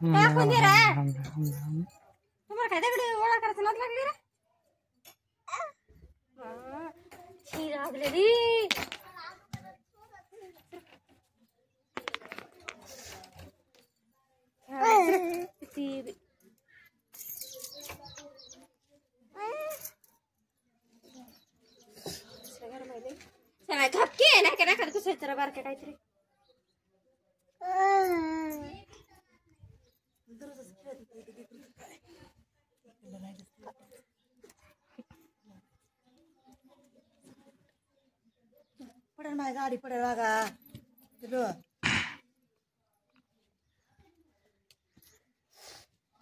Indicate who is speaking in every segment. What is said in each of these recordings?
Speaker 1: टाकून दे रे. तुम्हाला काय दगडी ओळा करायचं नाद लागली रे. शी लागलेली. सगळ्या घपकी नाही का नाही का कसं जरा बारक्या काहीतरी.
Speaker 2: पडेल माझी गाडी पडेल बघा.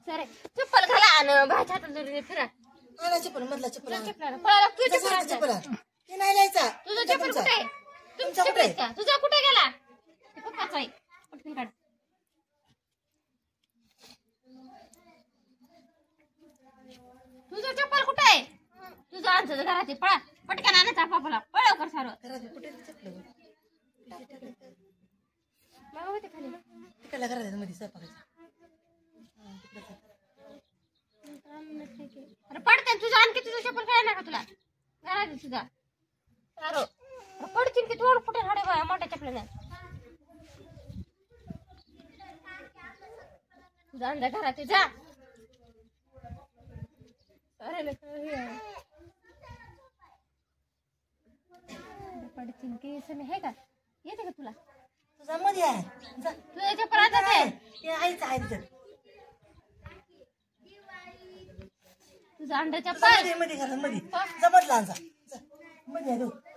Speaker 1: सरे चप्पल घाला आणि भाच्या हातात फिरा.
Speaker 2: चप्पल मधला चप्पल
Speaker 1: पळाला तुझ्या
Speaker 2: चप्पल ते नाही न्यायचा.
Speaker 1: तुझं चप्पल कुठे आहे? तुमचा कुठे आहे? तुझा कुठे गेला? पप्पाचा आहे. पटकन काढ. तुझं चप्पल कुठे आहे? तुझं आमचं घरात आहे. पळा पटकन आणायचा पप्पाला. पळ लवकर सारं.
Speaker 2: घरात कुठे चप्पल
Speaker 1: मागं होते खाली ना.
Speaker 2: तिकडला घरात मध्ये स्वयंपाकाच्या.
Speaker 1: अरे पडते तुझं आणखी तुझं चप्पल काय ना का तुला घरात तुझा सारो पडतील की थोडं फुटे हाडे बाय मोठ्या चपल्याने. तुझा अंधा घरात जा. अरे पडतील की समी आहे का? येते का तुला?
Speaker 2: तुझा मध्ये आहे.
Speaker 1: तुझ्या चप्पल आता आहे.
Speaker 2: ते आईच आहे तिथं.
Speaker 1: तुझा अंडा चप्पल
Speaker 2: मध्ये घरात मध्ये जमत लहानचा मध्ये आहे.